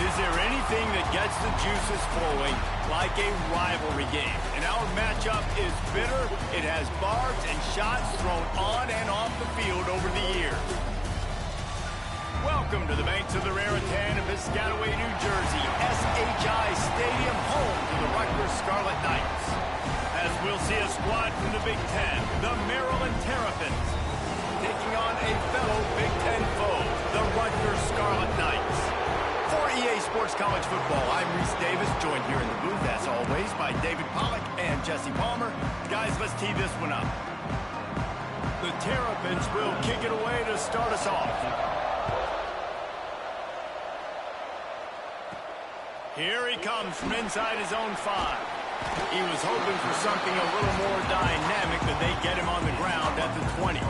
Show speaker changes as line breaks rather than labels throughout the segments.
Is there anything that gets the juices flowing like a rivalry game? And our matchup is bitter. It has barbs and shots thrown on and off the field over the years. Welcome to the banks of the Raritan in Piscataway, New Jersey, SHI Stadium, home to the Rutgers Scarlet Knights. As we'll see a squad from the Big Ten, the Maryland Terrapins, taking on a fellow Big Ten foe, the Rutgers Scarlet Knights. For EA Sports College Football, I'm Reese Davis, joined here in the booth, as always, by David Pollack and Jesse Palmer. Guys, let's tee this one up. The Terrapins will kick it away to start us off. Here he comes from inside his own 5. He was hoping for something a little more dynamic, but they get him on the ground at the 20.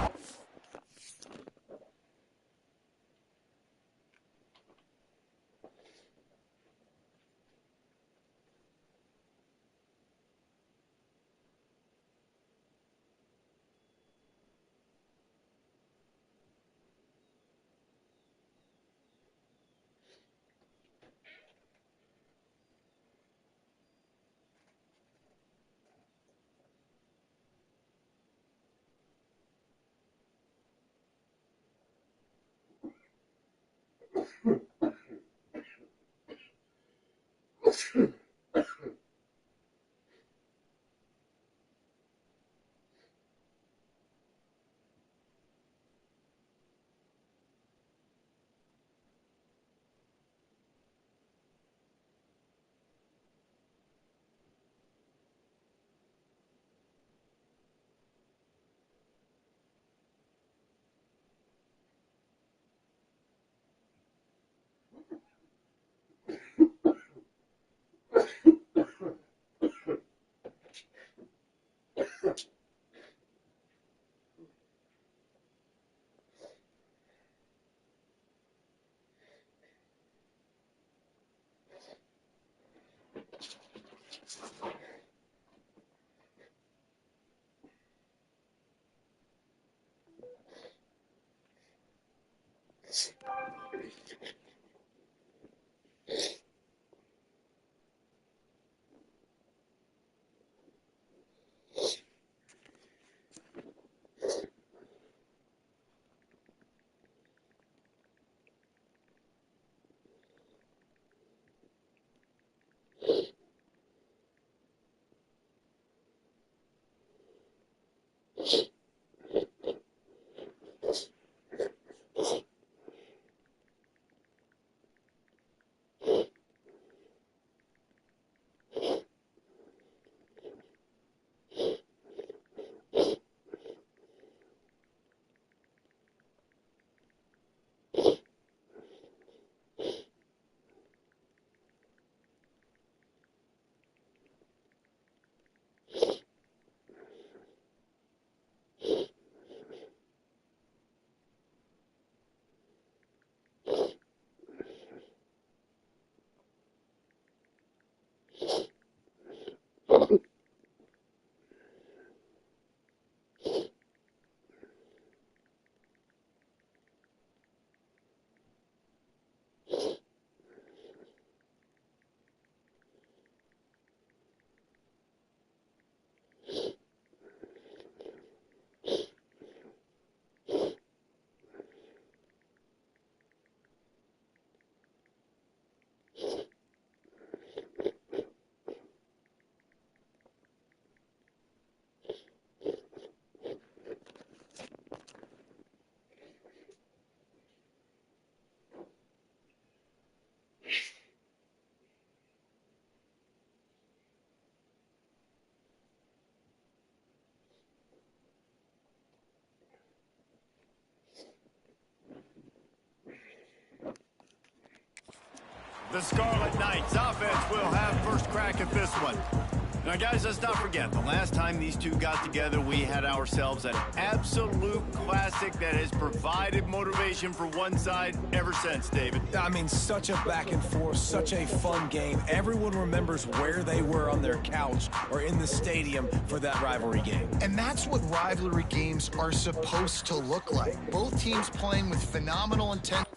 The Scarlet Knights offense will have first crack at this one. Now, guys, let's not forget, the last time these two got together, we had ourselves an absolute classic that has provided motivation for one side ever since, David.
I mean, such a back and forth, such a fun game. Everyone remembers where they were on their couch or in the stadium for that rivalry game.
And that's what rivalry games are supposed to look like. Both teams playing with phenomenal intent.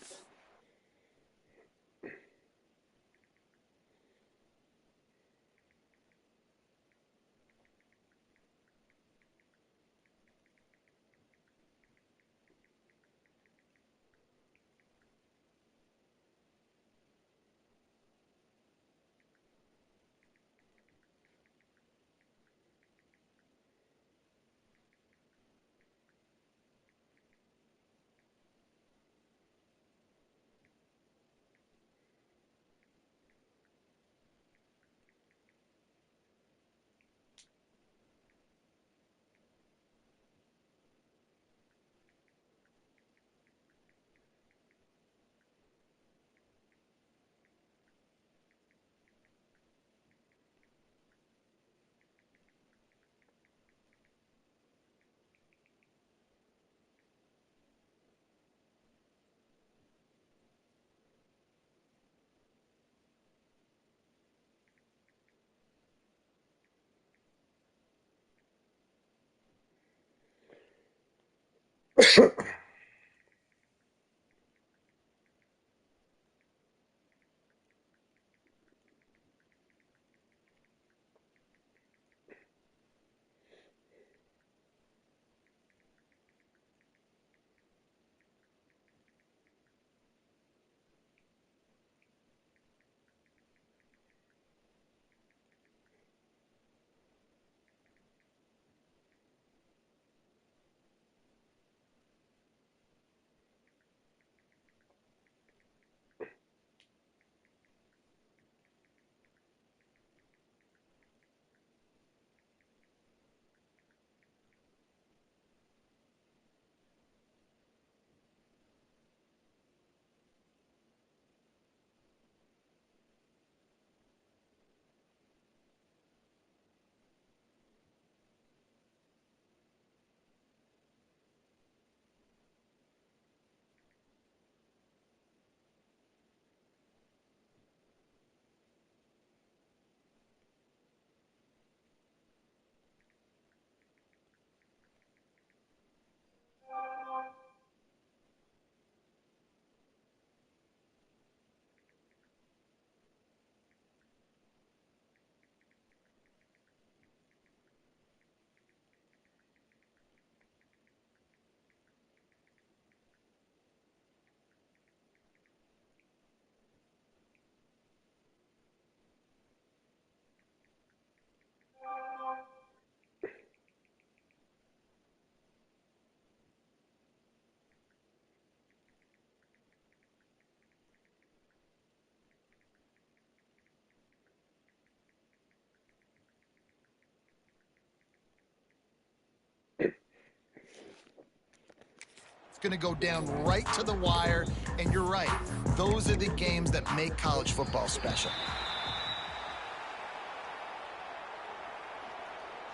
Going to go down right to the wire, and you're right. Those are the games that make college football special.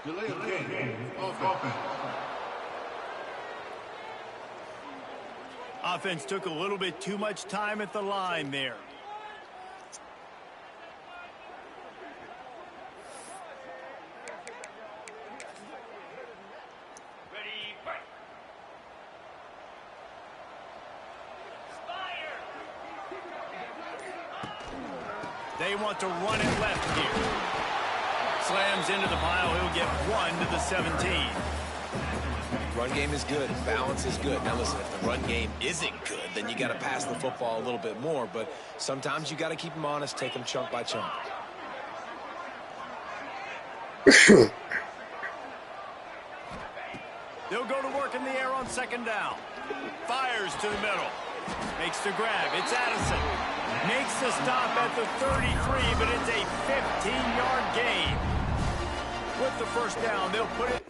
Delay of game. Offense.
Offense took a little bit too much time at the line there. They want to run it left here. Slams into the pile. He'll get 1 to the 17.
Run game is good. Balance is good. Now listen, if the run game isn't good, then you got to pass the football a little bit more. But sometimes you got to keep them honest, take them chunk by chunk.
They'll go to work in the air on second down. Fires to the middle. Makes the grab. It's Addison. Makes the stop at the 33, but it's a 15-yard gain. With the first down, they'll put it...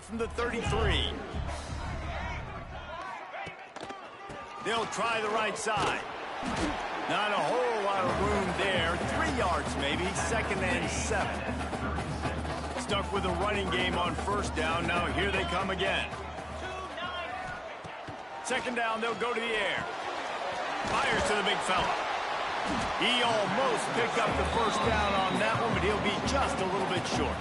From the 33. They'll try the right side. Not a whole lot of room there. 3 yards maybe. 2nd and 7. Stuck with a running game on 1st down. Now here they come again. 2nd down, they'll go to the air. Fires to the big fella. He almost picked up the 1st down on that one, but he'll be just a little bit short.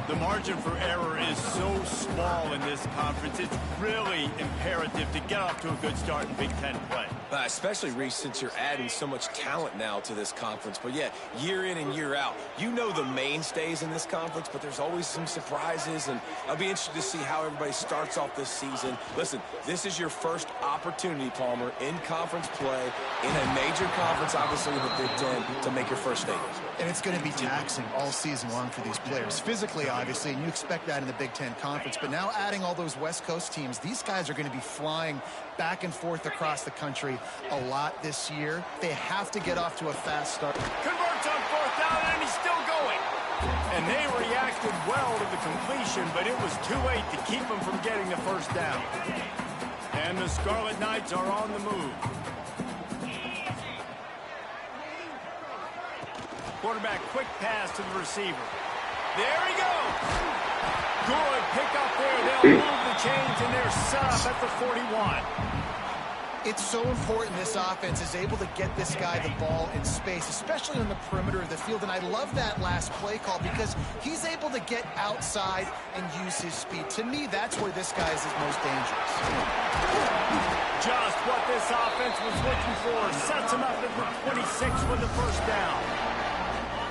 The margin for error is so small in this conference. It's really imperative to get off to a good start in Big Ten play.
Especially, Reese, since you're adding so much talent now to this conference. But, yeah, year in and year out, you know the mainstays in this conference, but there's always some surprises, and I'll be interested to see how everybody starts off this season. Listen, this is your first opportunity, Palmer, in conference play, in a major conference, obviously, in the Big Ten, to make your first statement.
And it's going to be taxing all season long for these players. Physically, obviously, and you expect that in the Big Ten Conference. But now adding all those West Coast teams, these guys are going to be flying back and forth across the country a lot this year. They have to get off to a fast start.
Converts on 4th down, and he's still going. And they reacted well to the completion, but it was too late to keep them from getting the 1st down. And the Scarlet Knights are on the move. Quarterback, quick pass to the receiver. There he goes. Good pick up there. They'll move the chains, and they're set up at the 41.
It's so important this offense is able to get this guy the ball in space, especially on the perimeter of the field. And I love that last play call because he's able to get outside and use his speed. To me, that's where this guy is his most dangerous.
Just what this offense was looking for. Sets him up at the 26 for the first down.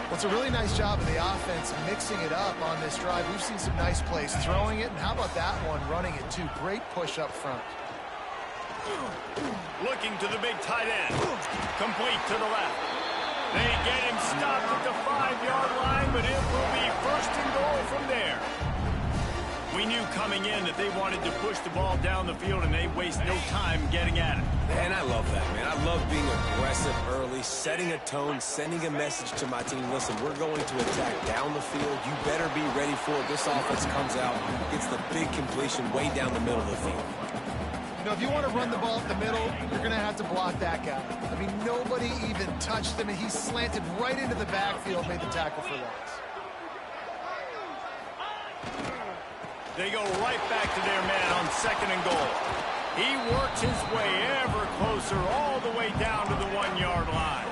Well, it's a really nice job of the offense mixing it up on this drive. We've seen some nice plays throwing it, and how about that one running it too? Great push up front.
Looking to the big tight end. Complete to the left. They get him stopped at the 5-yard line, but it will be first and goal from there. We knew coming in that they wanted to push the ball down the field, and they waste no time getting at it.
Man, I love that, man. I love being aggressive early, setting a tone, sending a message to my team. Listen, we're going to attack down the field. You better be ready for it. This offense comes out, gets the big completion way down the middle of the field.
You know, if you want to run the ball up the middle, you're going to have to block that guy. I mean, nobody even touched him, and he slanted right into the backfield, made the tackle for loss.
They go right back to their man on second and goal. He works his way ever closer all the way down to the 1-yard line.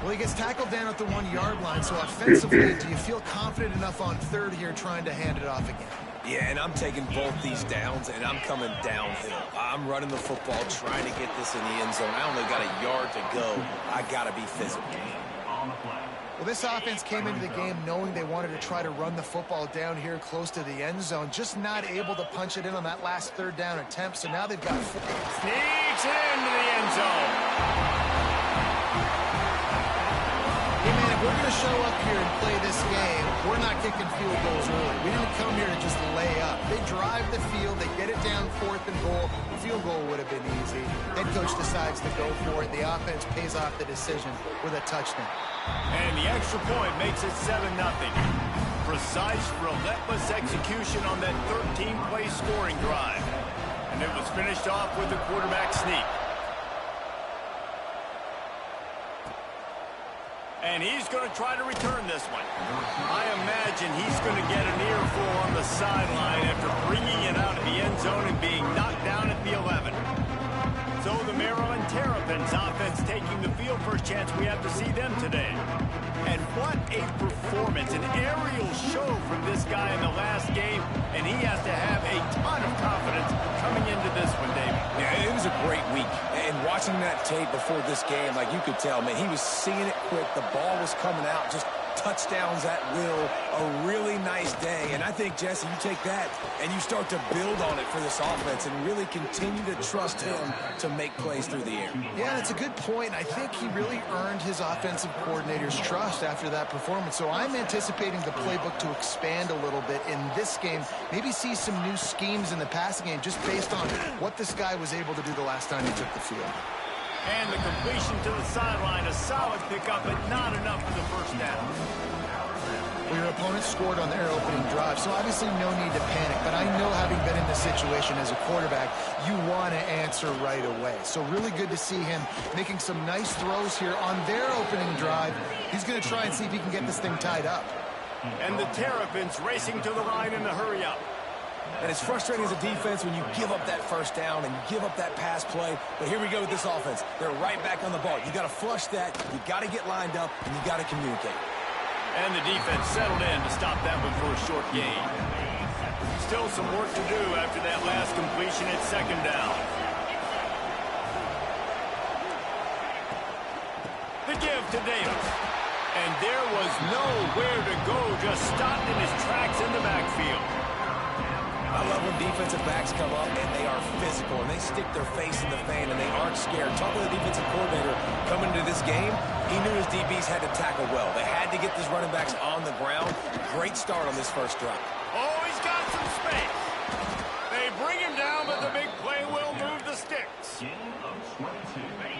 Well, he gets tackled down at the 1-yard line, so offensively, do you feel confident enough on third here trying to hand it off again?
Yeah, and I'm taking both these downs, and I'm coming downhill. I'm running the football, trying to get this in the end zone. I only got a yard to go. I got to be physical.
Well, this offense came into the game knowing they wanted to try to run the football down here close to the end zone, just not able to punch it in on that last third down attempt, so now they've got...
Sneaks it into the end zone.
Hey, man, if we're going to show up here and play this game, we're not kicking field goals early. We didn't come here to just lay up. They drive the field, they get it down 4th and goal. The field goal would have been easy. Head coach decides to go for it. The offense pays off the decision with a touchdown.
And the extra point makes it 7-0. Precise, relentless execution on that 13-play scoring drive. And it was finished off with a quarterback sneak. And he's going to try to return this one. I imagine he's going to get an earful on the sideline after bringing it out of the end zone and being knocked down at the 11. So the Maryland Terrapins offense taking the field. First chance we have to see them today. And what a performance, an aerial show from this guy in the last game, and he has to have a ton of confidence coming into this one, David.
Yeah, it was a great week. And watching that tape before this game, like you could tell, man, he was seeing it quick. The ball was coming out, just touchdowns at will. A really nice day. And I think, Jesse, you take that and you start to build on it for this offense and really continue to trust him to make plays through the air.
Yeah, that's a good point. I think he really earned his offensive coordinator's trust after that performance. So I'm anticipating the playbook to expand a little bit in this game. Maybe see some new schemes in the passing game just based on what this guy was able to do the last time he took the field.
And the completion to the sideline, a solid pickup, but not enough for the first down.
Well, your opponent scored on their opening drive, so obviously no need to panic. But I know, having been in this situation as a quarterback, you want to answer right away. So really good to see him making some nice throws here on their opening drive. He's going to try and see if he can get this thing tied up.
And the Terrapins racing to the line in a hurry-up.
And it's frustrating as a defense when you give up that first down and you give up that pass play. But here we go with this offense. They're right back on the ball. You got to flush that. You got to get lined up, and you got to communicate.
And the defense settled in to stop that one for a short gain. Still some work to do after that last completion at second down. The give to Davis. And there was nowhere to go, just stopped in his tracks in the backfield.
I love when defensive backs come up and they are physical and they stick their face in the fan and they aren't scared. Talking to the defensive coordinator coming into this game, he knew his DBs had to tackle well. They had to get these running backs on the ground. Great start on this first drive.
Oh, he's got some space. They bring him down, but the big play will move the sticks.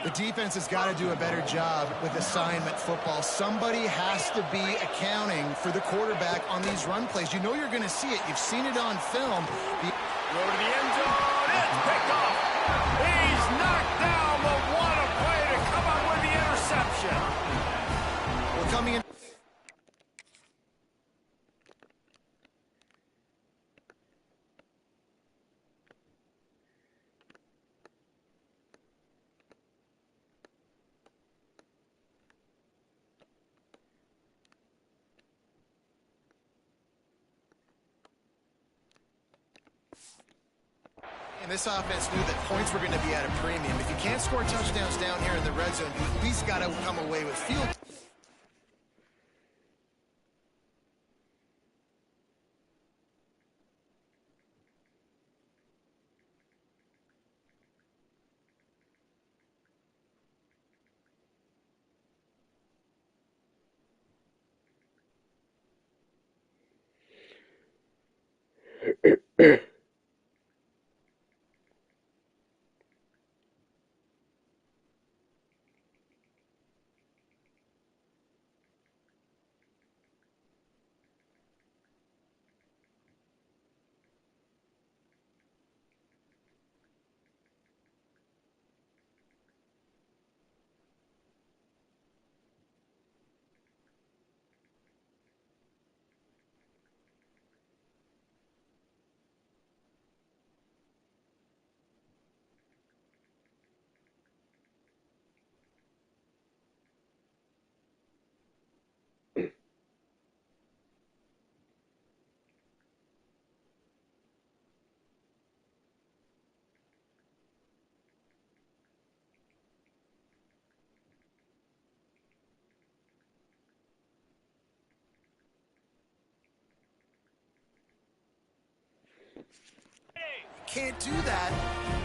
The defense has got to do a better job with assignment football. Somebody has to be accounting for the quarterback on these run plays. You know you're going to see it. You've seen it on film.
Go to the end zone. It's picked off. He's knocked down, but what a play to come up with the interception.
We're coming in. And this offense knew that points were going to be at a premium. If you can't score touchdowns down here in the red zone, you at least got to come away with field. Can't do that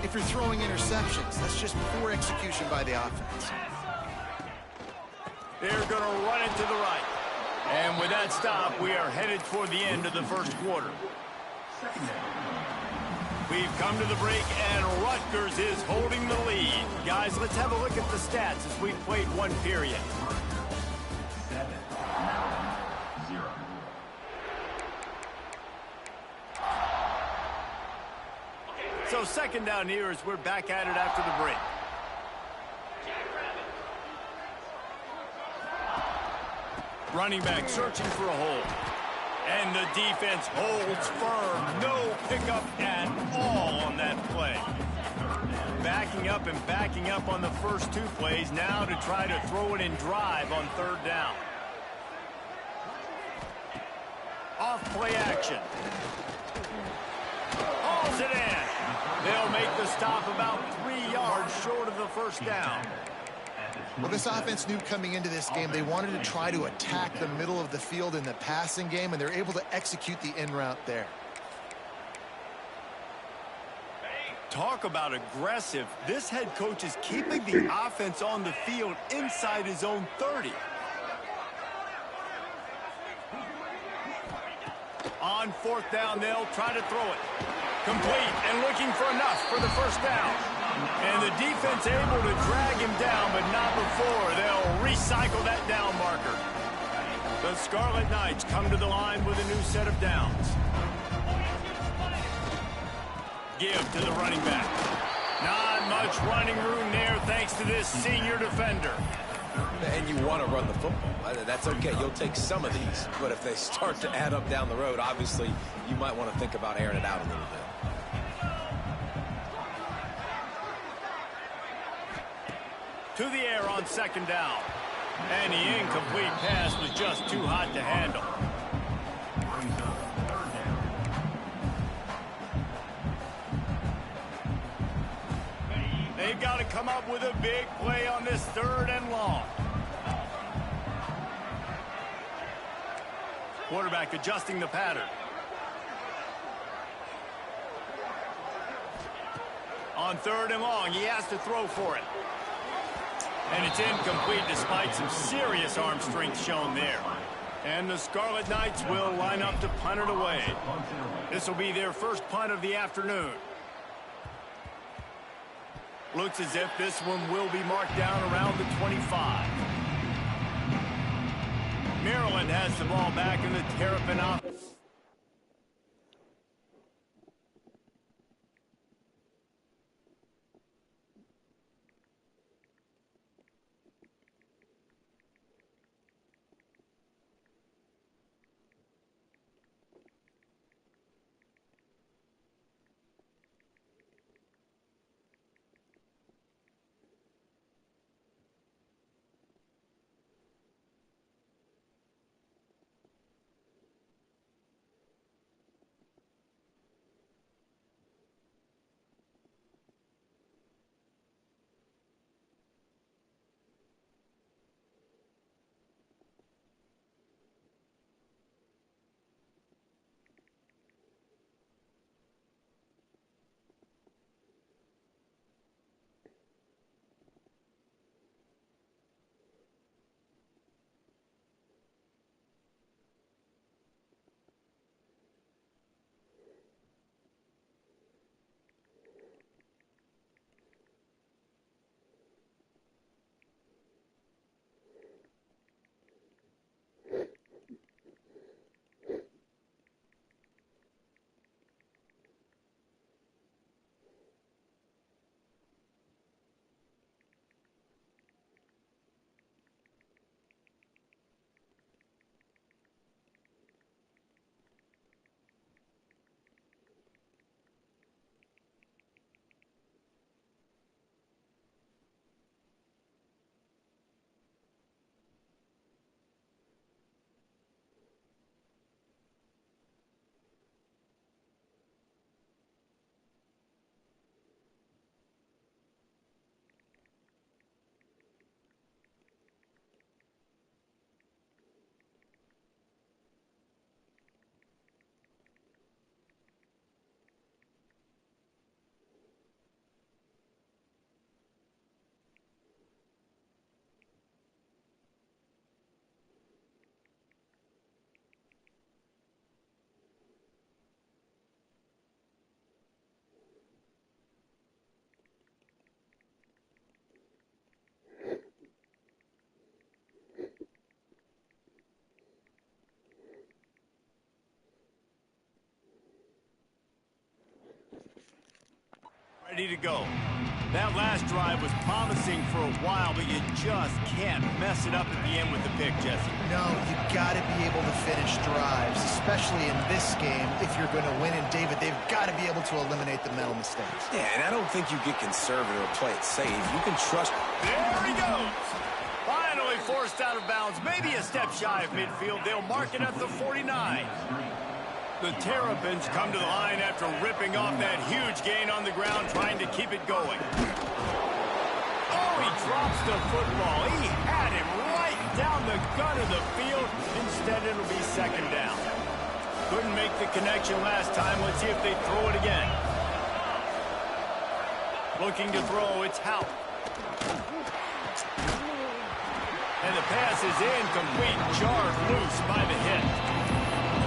if you're throwing interceptions. That's just poor execution by the offense.
They're going to run it to the right. And with that stop, we are headed toward the end of the first quarter. We've come to the break, and Rutgers is holding the lead. Guys, let's have a look at the stats as we've played one period.
7-0.
So second down here as we're back at it after the break. Running back searching for a hole. And the defense holds firm. No pickup at all on that play. Backing up and backing up on the first two plays now to try to throw it and drive on third down. Off play action. Hauls it in. They'll make the stop about 3 yards short of the first down.
Well, this offense knew coming into this game they wanted to try to attack the middle of the field in the passing game, and they're able to execute the in route there.
Talk about aggressive. This head coach is keeping the offense on the field inside his own 30. On fourth down, they'll try to throw it. Complete and looking for enough for the first down. And the defense able to drag him down, but not before. They'll recycle that down marker. The Scarlet Knights come to the line with a new set of downs. Give to the running back. Not much running room there thanks to this senior defender.
And you want to run the football. That's okay. You'll take some of these. But if they start to add up down the road, obviously, you might want to think about airing it out a little bit.
To the air on second down. And the incomplete pass was just too hot to handle. They've got to come up with a big play on this third and long. Quarterback adjusting the pattern. On third and long, he has to throw for it. And it's incomplete despite some serious arm strength shown there. And the Scarlet Knights will line up to punt it away. This will be their first punt of the afternoon. Looks as if this one will be marked down around the 25. Maryland has the ball back in the Terrapin offense. ready to go. That last drive was promising for a while, but you just can't mess it up at the end with the pick, Jesse.
No, you got to be able to finish drives, especially in this game. If you're going to win, and David, they've got to be able to eliminate the mental mistakes.
Yeah, and I don't think you get conservative or play it safe. You can trust.
There he goes. Finally forced out of bounds, maybe a step shy of midfield. They'll mark it at the 49. The Terrapins come to the line after ripping off that huge gain on the ground, trying to keep it going. Oh, he drops the football. He had him right down the gut of the field. Instead, it'll be second down. Couldn't make the connection last time. Let's see if they throw it again. Looking to throw, it's Hout. And the pass is incomplete, jarred loose by the hit.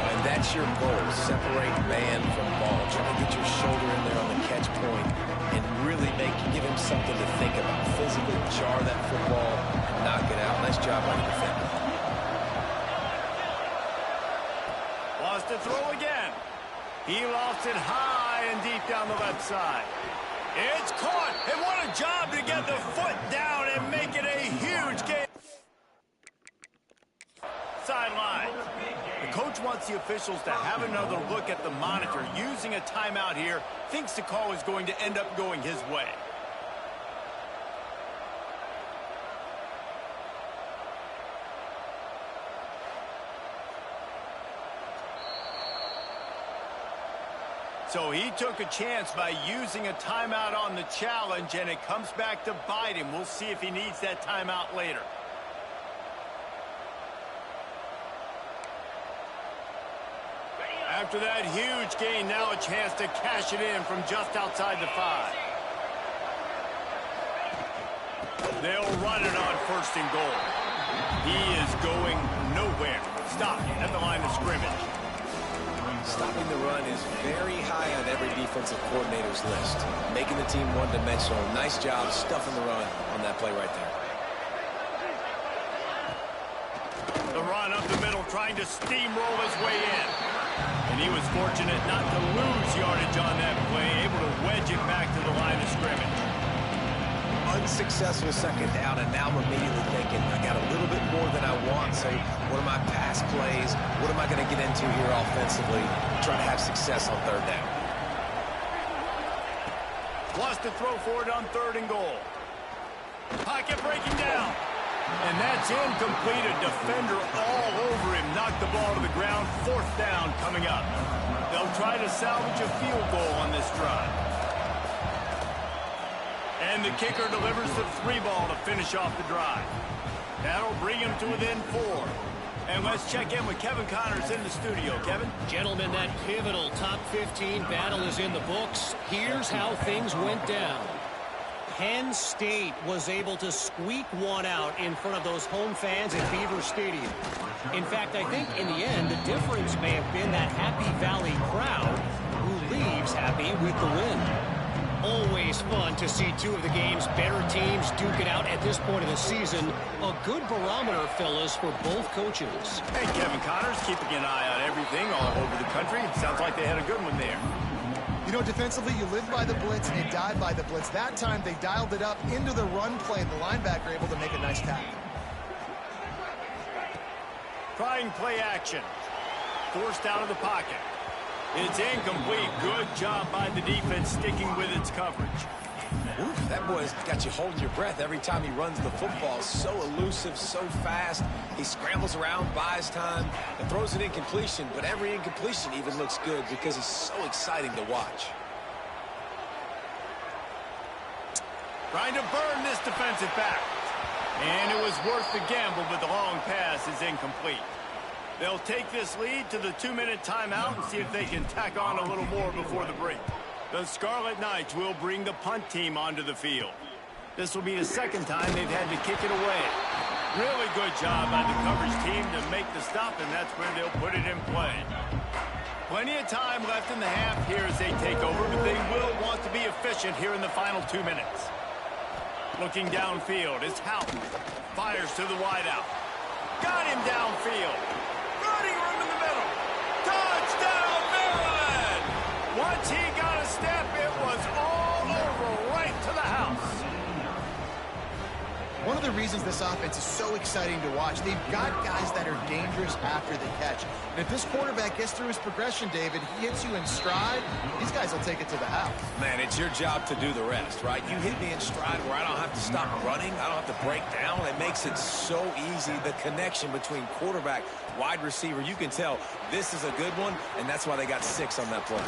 And that's your goal, separate man from ball. Try to get your shoulder in there on the catch point and really give him something to think about. Physically jar that football and knock it out. Nice job by the defender.
Lost to throw again. He lost it high and deep down the left side. It's caught, and what a job to get the foot down and make it a huge gain. Sideline. The coach wants the officials to have another look at the monitor. Using a timeout here, thinks the call is going to end up going his way. So he took a chance by using a timeout on the challenge, and it comes back to bite him. We'll see if he needs that timeout later. After that huge gain, now a chance to cash it in from just outside the 5. They'll run it on first and goal. He is going nowhere. Stopped at the line of scrimmage.
Stopping the run is very high on every defensive coordinator's list. Making the team one-dimensional. Nice job stuffing the run on that play right there.
The run up the middle, trying to steamroll his way in. And he was fortunate not to lose yardage on that play, able to wedge it back to the line of scrimmage.
Unsuccessful second down, and now I'm immediately thinking, I got a little bit more than I want, so what are my pass plays? What am I going to get into here offensively? Try to have success on third down.
Wants to throw for it on third and goal. Pocket breaking down. And that's incomplete. A defender all over him. Knocked the ball to the ground. Fourth down coming up. They'll try to salvage a field goal on this drive. And the kicker delivers the 3-ball to finish off the drive. That'll bring him to within 4. And let's check in with Kevin Connors in the studio. Kevin?
Gentlemen, that pivotal top 15 battle is in the books. Here's how things went down. Penn State was able to squeak one out in front of those home fans at Beaver Stadium. In fact, I think in the end, the difference may have been that Happy Valley crowd who leaves happy with the win. Always fun to see two of the game's better teams duke it out at this point of the season. A good barometer, fellas, for both coaches.
Hey, Kevin Connors, keeping an eye on everything all over the country. Sounds like they had a good one there.
You know, defensively, you live by the blitz and you die by the blitz. That time, they dialed it up into the run play, and the linebacker able to make a nice tackle.
Trying play action. Forced out of the pocket. It's incomplete. Good job by the defense sticking with its coverage.
Oof, that boy's got you holding your breath every time he runs the football. So elusive, so fast. He scrambles around, buys time, and throws an incompletion. But every incompletion even looks good because he's so exciting to watch.
Trying to burn this defensive back. And it was worth the gamble, but the long pass is incomplete. They'll take this lead to the 2-minute timeout and see if they can tack on a little more before the break. The Scarlet Knights will bring the punt team onto the field. This will be the second time they've had to kick it away. Really good job by the coverage team to make the stop, and that's where they'll put it in play. Plenty of time left in the half here as they take over, but they will want to be efficient here in the final 2 minutes. Looking downfield, it's Houghton. Fires to the wideout. Got him downfield. Running room in the middle. Touchdown, Maryland! Once he got a step, it was all over
One of the reasons this offense is so exciting to watch, they've got guys that are dangerous after the catch. And if this quarterback gets through his progression, David, he hits you in stride, these guys will take it to the house.
Man, it's your job to do the rest, right? You hit me in stride where I don't have to stop running. I don't have to break down. It makes it so easy. The connection between quarterback, wide receiver, you can tell this is a good one, and that's why they got 6 on that play.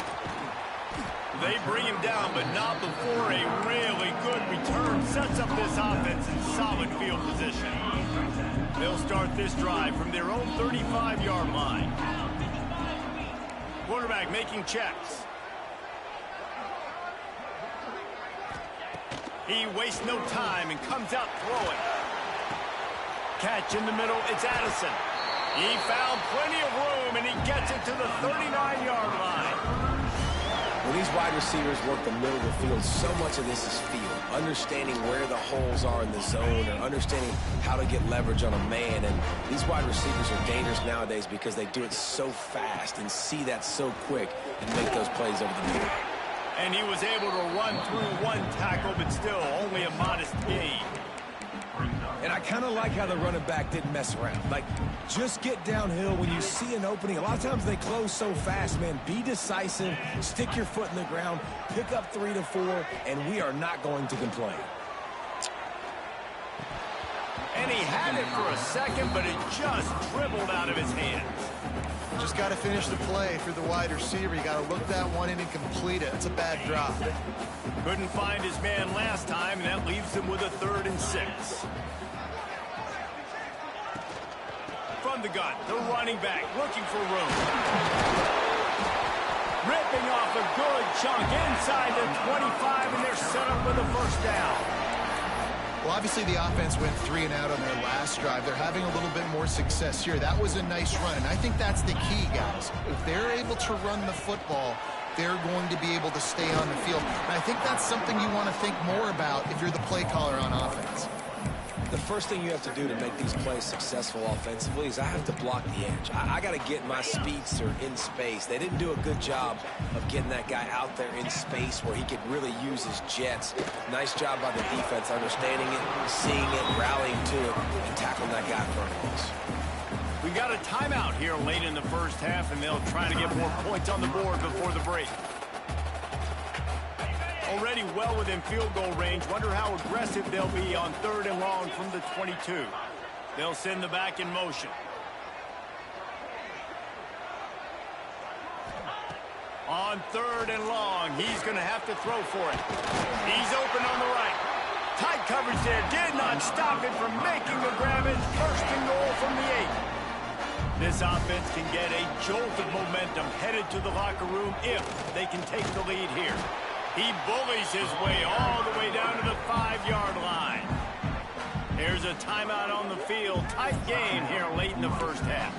They bring him down, but not before a really good return sets up this offense in solid field position. They'll start this drive from their own 35-yard line. Quarterback making checks. He wastes no time and comes out throwing. Catch in the middle, it's Addison. He found plenty of room, and he gets it to the 39-yard line.
When these wide receivers work the middle of the field, so much of this is feel. Understanding where the holes are in the zone or understanding how to get leverage on a man. And these wide receivers are dangerous nowadays because they do it so fast and see that so quick and make those plays over the middle.
And he was able to run through one tackle, but still only a modest gain.
And I kind of like how the running back didn't mess around. Like, just get downhill when you see an opening. A lot of times they close so fast, man. Be decisive, stick your foot in the ground, pick up 3 to 4, and we are not going to complain.
And he had it for a second, but it just dribbled out of his hands.
Just got to finish the play for the wide receiver. You got to look that one in and complete it. It's a bad drop.
Couldn't find his man last time, and that leaves him with a 3rd and 6. From the gun, the running back looking for room. Ripping off a good chunk inside the 25, and they're set up with a 1st down.
Well, obviously the offense went 3 and out on their last drive. They're having a little bit more success here. That was a nice run, and I think that's the key, guys. If they're able to run the football, they're going to be able to stay on the field. And I think that's something you want to think more about if you're the play caller on offense.
The first thing you have to do to make these plays successful offensively is I have to block the edge. I got to get my speedster in space. They didn't do a good job of getting that guy out there in space where he could really use his jets. Nice job by the defense understanding it, seeing it, rallying to it, and tackling that guy in front of us.
We got a timeout here late in the 1st half, and they'll try to get more points on the board before the break. Already well within field goal range. Wonder how aggressive they'll be on 3rd and long from the 22. They'll send the back in motion. On 3rd and long, he's going to have to throw for it. He's open on the right. Tight coverage there. Did not stop it from making the grab. It's 1st and goal from the 8. This offense can get a jolt of momentum headed to the locker room if they can take the lead here. He bullies his way all the way down to the 5-yard line. There's a timeout on the field. Tight game here late in the 1st half.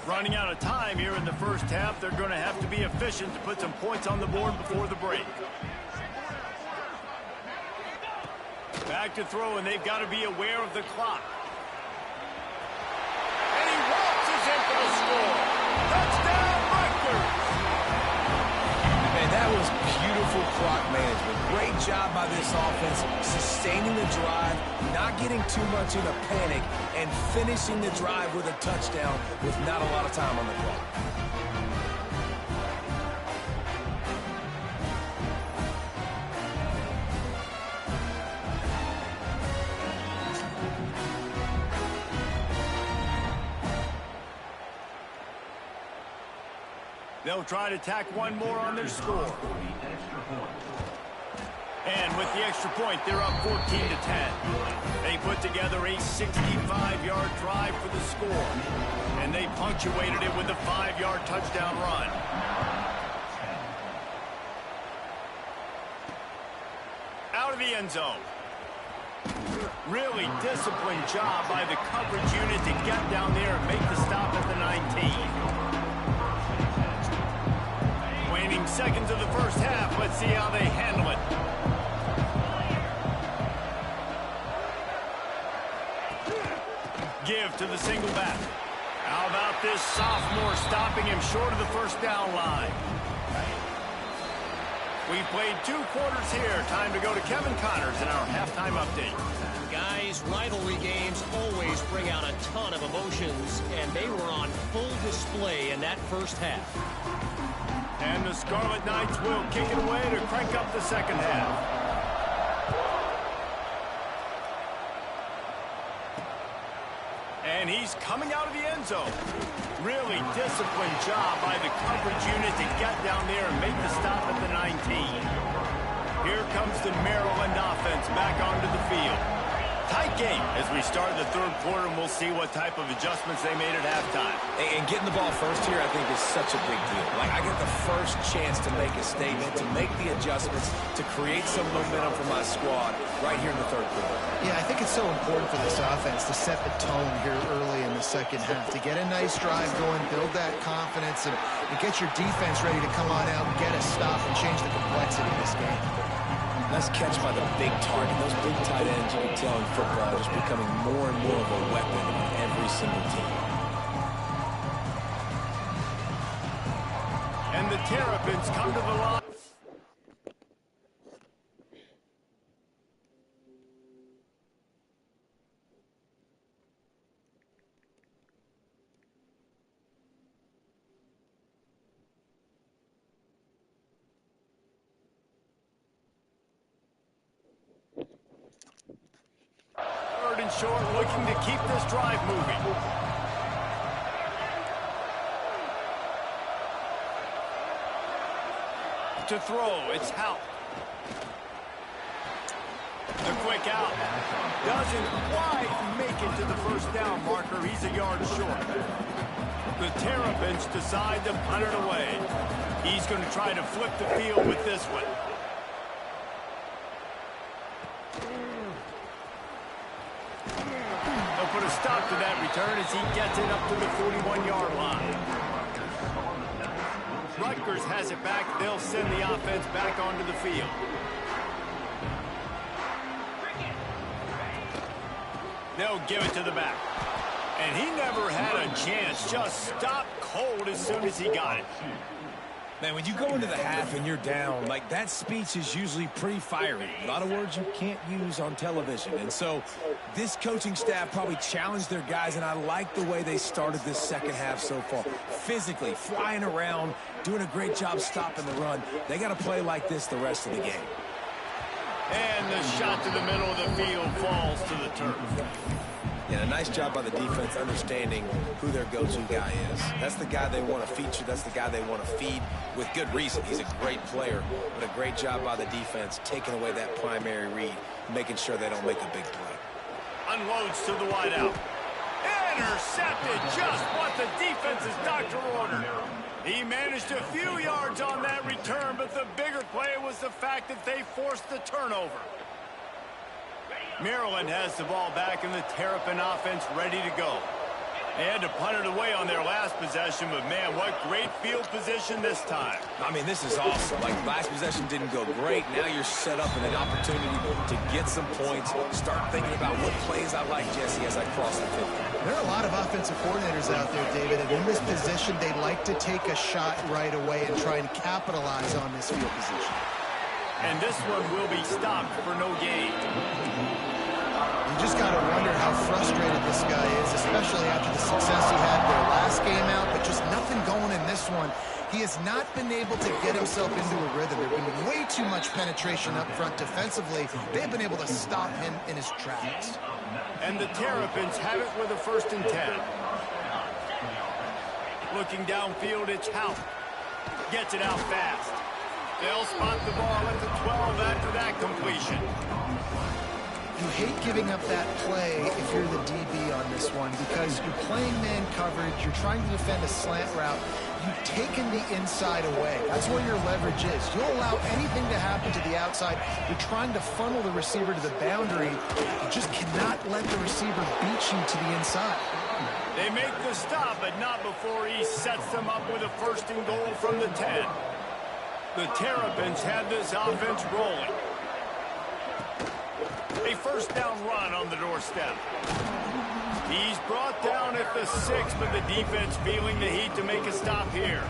Running out of time here in the 1st half. They're going to have to be efficient to put some points on the board before the break. Back to throw, and they've got to be aware of the clock. And he waltzes in for the score. Touchdown, Rutgers!
Man, that was beautiful clock management. Great job by this offense, sustaining the drive, not getting too much in a panic, and finishing the drive with a touchdown with not a lot of time on the clock.
They'll try to tack one more on their score. And with the extra point, they're up 14-10. They put together a 65-yard drive for the score. And they punctuated it with a 5-yard touchdown run. Out of the end zone. Really disciplined job by the coverage unit to get down there and make the stop at the 19. Waning seconds of the 1st half. Let's see how they handle it. Give to the single back. How about this sophomore stopping him short of the 1st down line? We've played 2 quarters here. Time to go to Kevin Connors in our halftime update.
Guys, rivalry games always bring out a ton of emotions, and they were on full display in that first half.
And the Scarlet Knights will kick it away to crank up the second half. And he's coming out of the end zone. Really disciplined job by the coverage unit to get down there and make the stop at the 19. Here comes the Maryland offense back onto the field. Tight game as we start the third quarter, and we'll see what type of adjustments they made at halftime.
And getting the ball first here, I think, is such a big deal. Like, I get the first chance to make a statement, to make the adjustments, to create some momentum for my squad right here in the third quarter.
Yeah, I think it's so important for this offense to set the tone here early in the second half, to get a nice drive going, build that confidence, and get your defense ready to come on out, get a stop, and change the complexity of this game.
Nice catch by the big target. Those big tight ends, you can tell in football, are just becoming more and more of a weapon on every single team.
And the Terrapins come to the line. Third and short, looking to keep this drive moving. To throw, it's Hout. A quick out. Doesn't quite make it to the first down marker. He's a yard short. The Terrapins decide to punt it away. He's going to try to flip the field with this one. Put a stop to that return as he gets it up to the 41-yard line. Rutgers has it back. They'll send the offense back onto the field. They'll give it to the back. And he never had a chance. Just stopped cold as soon as he got it.
Man, when you go into the half and you're down, like, that speech is usually pretty fiery. A lot of words you can't use on television. And so this coaching staff probably challenged their guys, and I like the way they started this second half so far. Physically, flying around, doing a great job stopping the run. They got to play like this the rest of the game.
And the shot to the middle of the field falls to the turf.
Yeah, a nice job by the defense understanding who their go-to guy is. That's the guy they want to feature. That's the guy they want to feed with good reason. He's a great player, but a great job by the defense taking away that primary read, making sure they don't make a big play.
Unloads to the wideout. Intercepted, just what the defense's doctor ordered. He managed a few yards on that return, but the bigger play was the fact that they forced the turnover. Maryland has the ball back, and the Terrapin offense ready to go. They had to punt it away on their last possession, but man, what great field position this time.
I mean, this is awesome. Like, last possession didn't go great. Now you're set up in an opportunity to get some points. Start thinking about what plays I like, Jesse, as I cross the field.
There are a lot of offensive coordinators out there, David, and in this position, they like to take a shot right away and try and capitalize on this field position.
And this one will be stopped for no gain.
You just got to wonder how frustrated this guy is, especially after the success he had their last game out, but just nothing going in this one. He has not been able to get himself into a rhythm. There's been way too much penetration up front defensively. They've been able to stop him in his tracks.
And the Terrapins have it with a 1st and 10. Looking downfield, it's Hout. Gets it out fast. They'll spot the ball at the 12 after that completion.
You hate giving up that play if you're the DB on this one because you're playing man coverage, you're trying to defend a slant route, you've taken the inside away. That's where your leverage is. You'll allow anything to happen to the outside. You're trying to funnel the receiver to the boundary. You just cannot let the receiver beat you to the inside.
They make the stop, but not before he sets them up with a 1st and goal from the 10. The Terrapins have this offense rolling. A 1st down run on the doorstep. He's brought down at the 6, but the defense feeling the heat to make a stop here.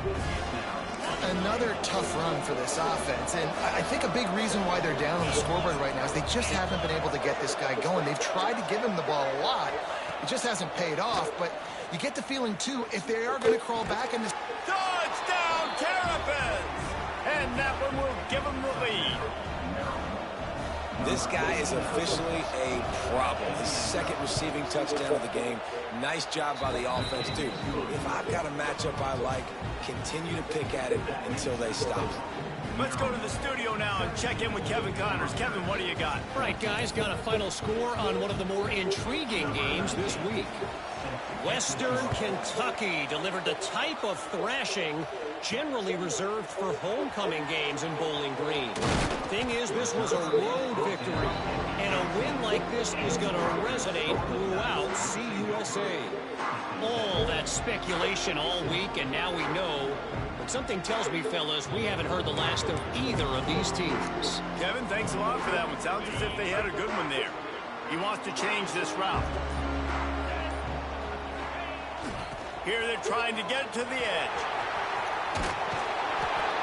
another tough run for this offense, and I think a big reason why they're down on the scoreboard right now is they just haven't been able to get this guy going. They've tried to give him the ball a lot. It just hasn't paid off, but you get the feeling, too, if they are going to crawl back in this...
Touchdown, Terrapins! And that one will give them the lead.
This guy is officially a problem. His second receiving touchdown of the game. Nice job by the offense, dude. If I've got a matchup I like, continue to pick at it until they stop.
Let's go to the studio now and check in with Kevin Connors. Kevin, what do you got?
All right, guys, got a final score on one of the more intriguing games this week. Western Kentucky delivered the type of thrashing generally reserved for homecoming games in Bowling Green. Thing is, this was a road victory, and a win like this is going to resonate throughout CUSA. All that speculation all week, and now we know. But something tells me, fellas, we haven't heard the last of either of these teams.
Kevin, thanks a lot for that one. Sounds as if they had a good one there. He wants to change this route. Here they're trying to get to the edge.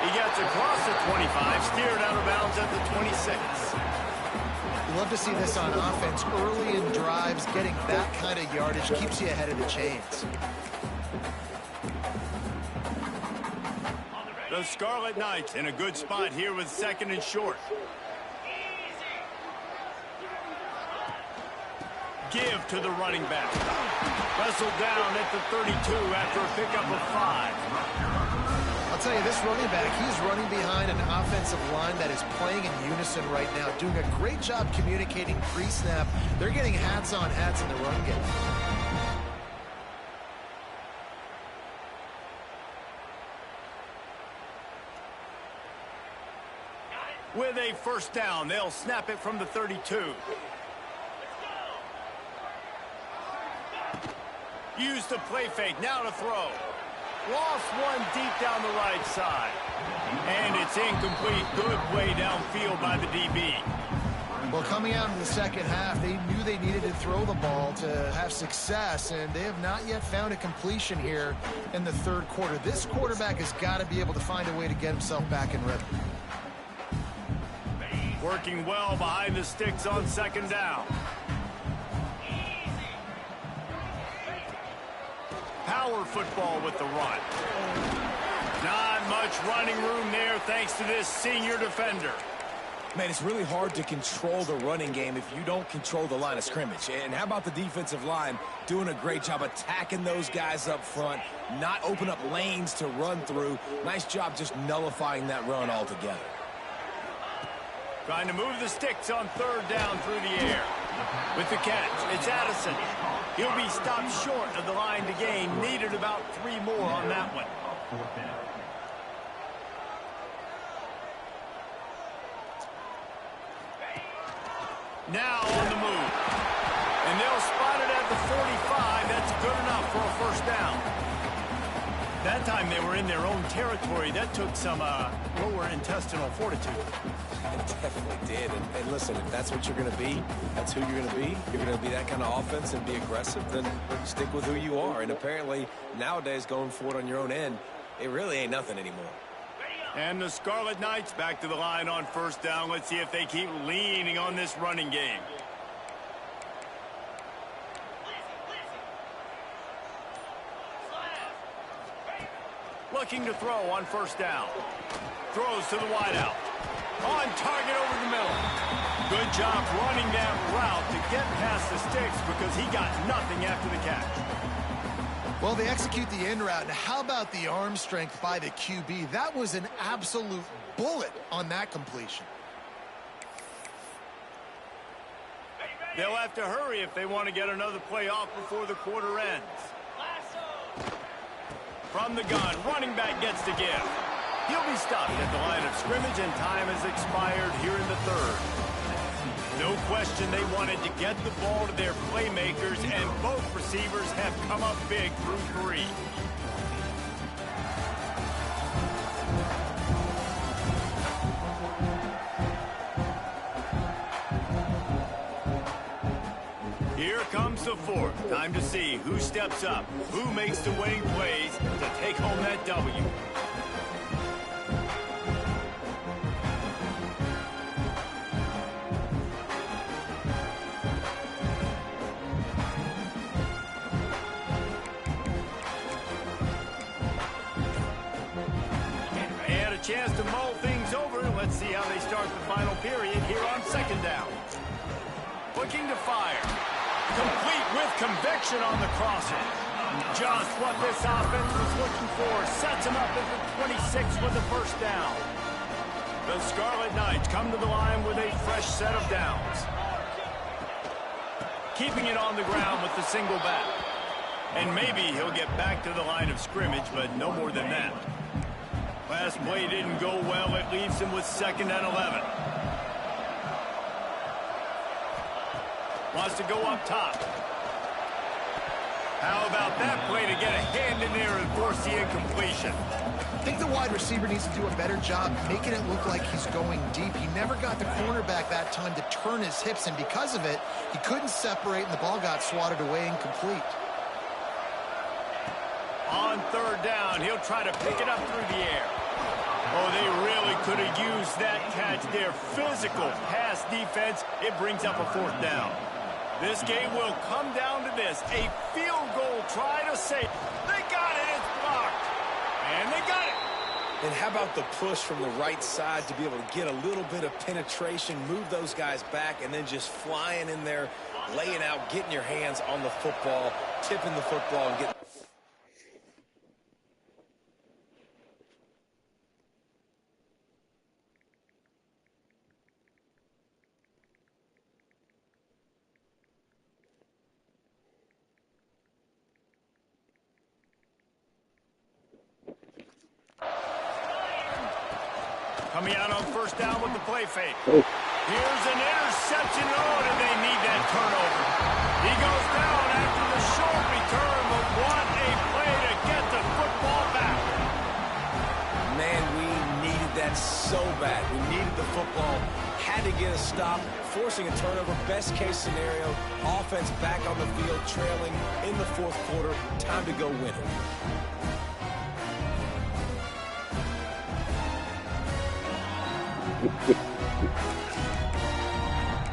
He gets across the 25, steered out of bounds at the 26.
You love to see this on offense. Early in drives, getting that kind of yardage keeps you ahead of the chains.
The Scarlet Knights in a good spot here with 2nd and short. Give to the running back. Wrestled down at the 32 after a pickup of 5.
I'll tell you, this running back, he's running behind an offensive line that is playing in unison right now, doing a great job communicating pre-snap. They're getting hats on hats in the run game.
With a first down, they'll snap it from the 32. Use the play fake, now to throw. Lost one deep down the right side. And it's incomplete. Good way downfield by the DB.
Well, coming out in the second half, they knew they needed to throw the ball to have success, and they have not yet found a completion here in the third quarter. This quarterback has got to be able to find a way to get himself back in rhythm.
Working well behind the sticks on 2nd down. Power football with the run. Not much running room there thanks to this senior defender.
Man, it's really hard to control the running game if you don't control the line of scrimmage. And how about the defensive line doing a great job attacking those guys up front, not open up lanes to run through. Nice job just nullifying that run altogether.
Trying to move the sticks on 3rd down through the air. With the catch, it's Addison. He'll be stopped short of the line to gain. Needed about 3 more on that one. Now on the move. And they'll spot it at the 45. That's good enough for a first down. That time they were in their own territory. That took some lower intestinal fortitude.
It definitely did. And listen, if that's what you're going to be, that's who you're going to be. You're going to be that kind of offense and be aggressive, then stick with who you are. And apparently, nowadays, going for it on your own end, it really ain't nothing anymore.
And the Scarlet Knights back to the line on 1st down. Let's see if they keep leaning on this running game. Looking to throw on 1st down. Throws to the wideout. On target over the middle. Good job running that route to get past the sticks because he got nothing after the catch.
Well, they execute the in route. Now, how about the arm strength by the QB? That was an absolute bullet on that completion.
They'll have to hurry if they want to get another play off before the quarter ends. From the gun, running back gets the give. He'll be stopped at the line of scrimmage, and time has expired here in the 3rd. No question they wanted to get the ball to their playmakers, and both receivers have come up big through 3. Here comes the 4th. Time to see who steps up, who makes the winning plays to take home that W. Let's see how they start the final period here on second down. Looking to fire. Complete with conviction on the crosser. Just what this offense was looking for. Sets him up at the 26 with the first down. The Scarlet Knights come to the line with a fresh set of downs. Keeping it on the ground with the single back. And maybe he'll get back to the line of scrimmage, but no more than that. Last play didn't go well. It leaves him with 2nd and 11. Wants to go up top. How about that play to get a hand in there and force the incompletion?
I think the wide receiver needs to do a better job making it look like he's going deep. He never got the cornerback that time to turn his hips, and because of it, he couldn't separate, and the ball got swatted away incomplete.
On 3rd down, he'll try to pick it up through the air. Oh, they really could have used that catch there. Physical pass defense. It brings up a 4th down. This game will come down to this. A field goal try to save. They got it. It's blocked. And they got it.
And how about the push from the right side to be able to get a little bit of penetration, move those guys back, and then just flying in there, laying out, getting your hands on the football, tipping the football, and getting...
Coming out on 1st down with the play fake. Here's an interception. Oh, and they need that turnover. He goes down after the short return, but what a play to get the football back.
Man, we needed that so bad. We needed the football. Had to get a stop, forcing a turnover. Best case scenario, offense back on the field, trailing in the 4th quarter. Time to go win it.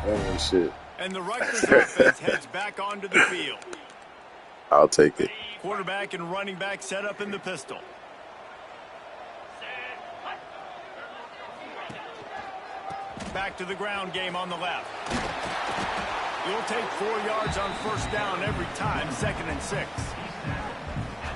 Oh, shit.
And the Rutgers offense heads back onto the field.
I'll take it.
Quarterback and running back set up in the pistol. Back to the ground game on the left. You'll take 4 yards on 1st down every time, 2nd and 6.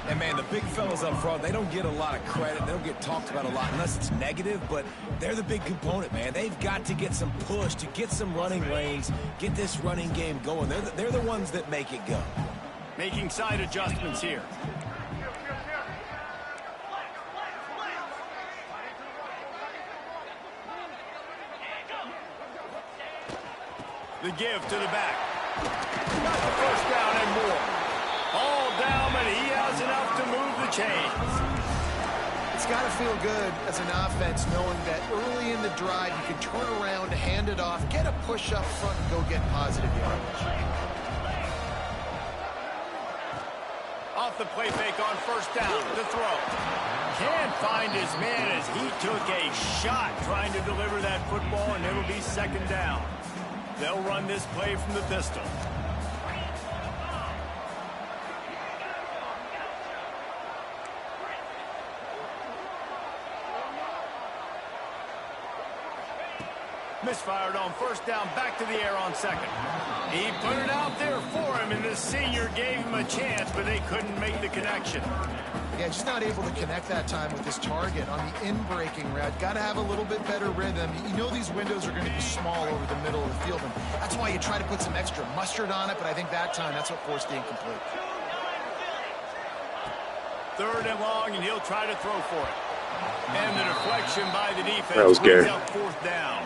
And, man, the big fellas up front, they don't get a lot of credit. They don't get talked about a lot unless it's negative, but they're the big component, man. They've got to get some push to get some running lanes, get this running game going. They're the ones that make it go.
Making side adjustments here. The give to the back. Got the 1st down and more. All down, but he has enough to move the chains.
It's got to feel good as an offense knowing that early in the drive you can turn around, hand it off, get a push up front, and go get positive yardage.
Off the play fake on 1st down to throw. Can't find his man as he took a shot trying to deliver that football, and it'll be 2nd down. They'll run this play from the pistol. Misfired on 1st down, back to the air on 2nd. He put it out there for him, and the senior gave him a chance, but they couldn't make the connection.
Yeah, just not able to connect that time with his target on the in-breaking route. Got to have a little bit better rhythm. You know these windows are going to be small over the middle of the field, and that's why you try to put some extra mustard on it, but I think that time that's what forced the incomplete.
3rd and long, and he'll try to throw for it. And the deflection by the defense
That was
brings
scary.
up 4th down.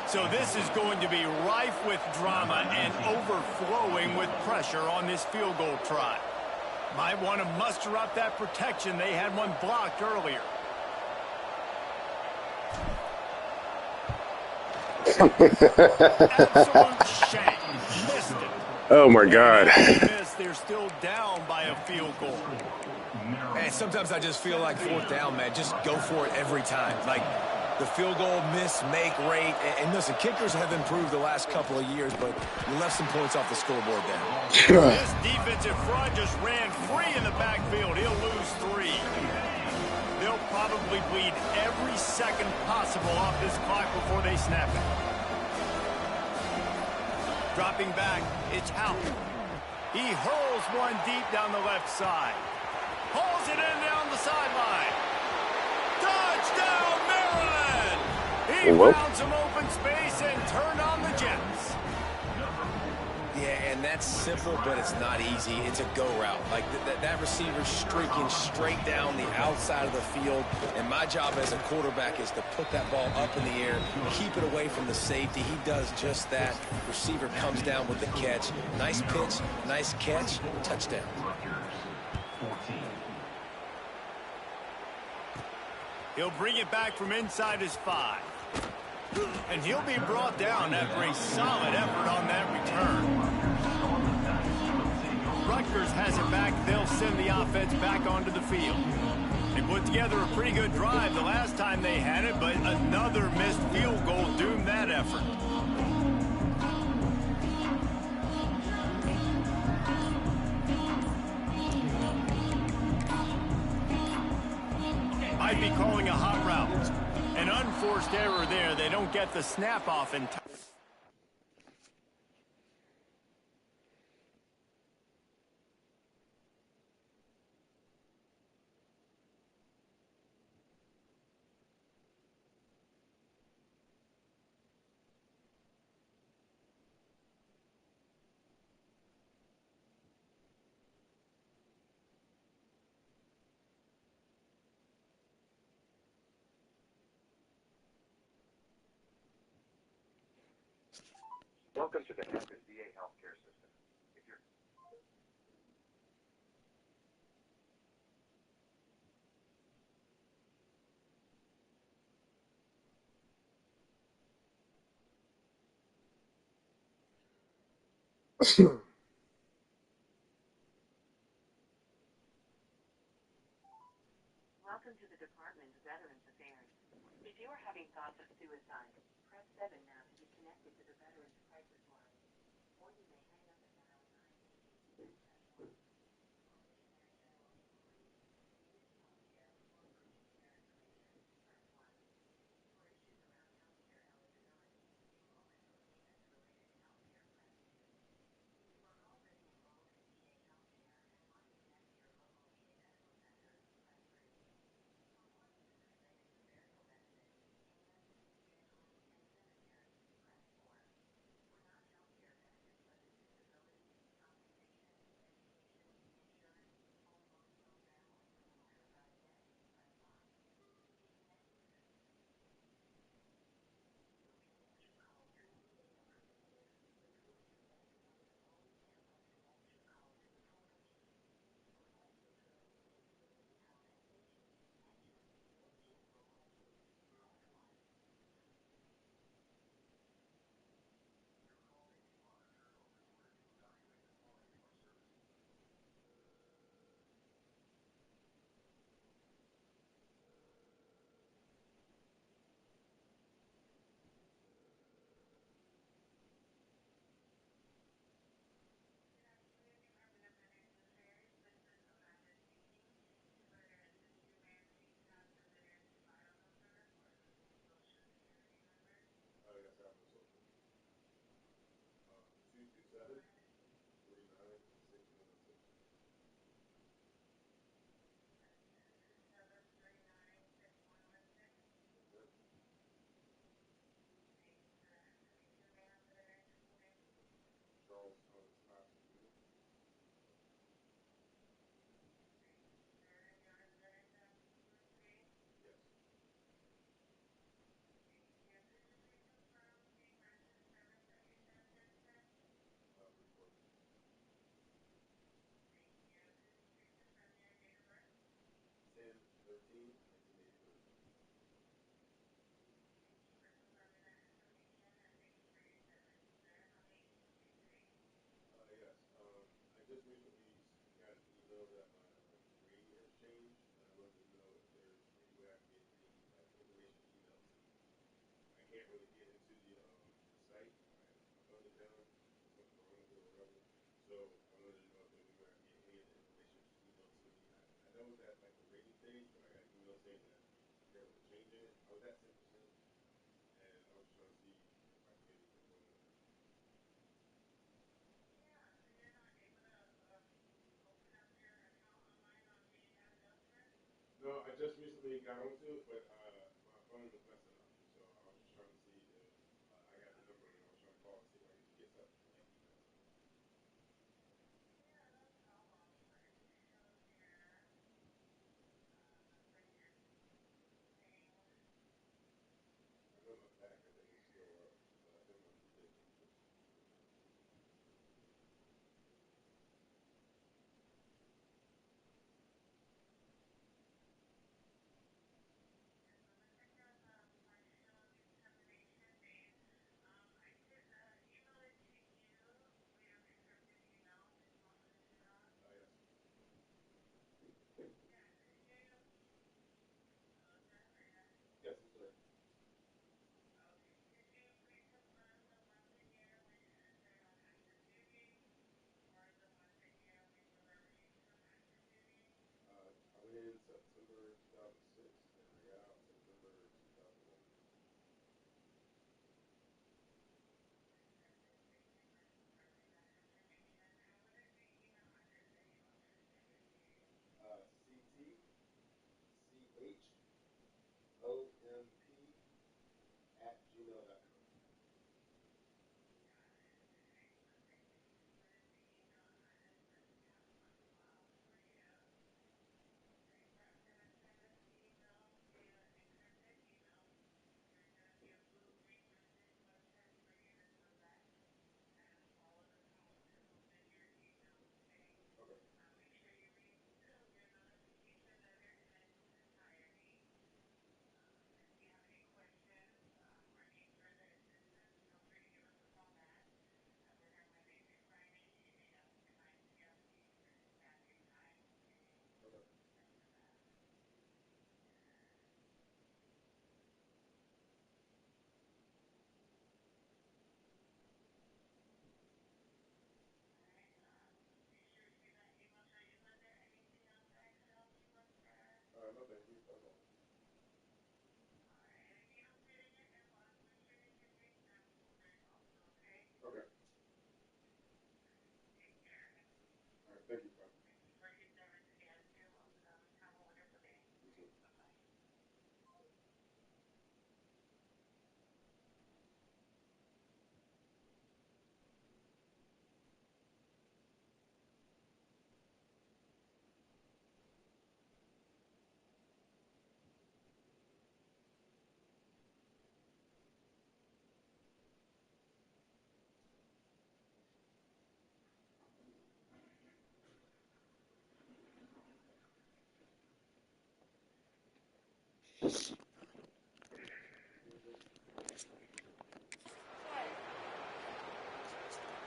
So this is going to be rife with drama and overflowing with pressure on this field goal try. Might want to muster up that protection. They had one blocked earlier. Absolute shank. Missed it.
Oh, my God.
They're still down by a field goal.
And sometimes I just feel like 4th down, man, just go for it every time. Like the field goal miss, make rate. And listen, kickers have improved the last couple of years, but you left some points off the scoreboard there.
This defensive front just ran free in the backfield. He'll lose 3. They'll probably bleed every second possible off this clock before they snap it. Dropping back, it's Howe. He hurls one deep down the left side. Hauls it in down the sideline. Touchdown, Maryland! He found some open space and turned on the Jets.
Yeah, and that's simple, but it's not easy. It's a go route. Like that receiver's streaking straight down the outside of the field, and my job as a quarterback is to put that ball up in the air, keep it away from the safety. He does just that. Receiver comes down with the catch. Nice pitch, nice catch, touchdown.
He'll bring it back from inside his 5. And he'll be brought down after a solid effort on that return. Rutgers has it back. They'll send the offense back onto the field. They put together a pretty good drive the last time they had it, but another missed field goal doomed that effort. Might be calling a hot route. An unforced error there. They don't get the snap off in time.
Welcome to the Rutgers VA healthcare system. If you're Welcome to the Department of Veterans Affairs. If you are having thoughts of suicide, press 7 now to be connected to the Veterans Crisis Line. Or you may hang up and dial 988.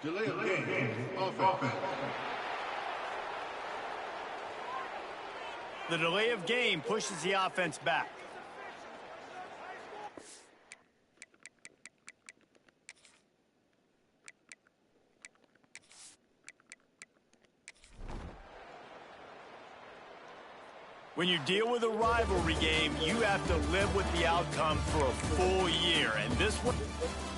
Delay of game, offense.
The delay of game pushes the offense back. When you deal with a rivalry game, you have to live with the outcome for a full year. And this one...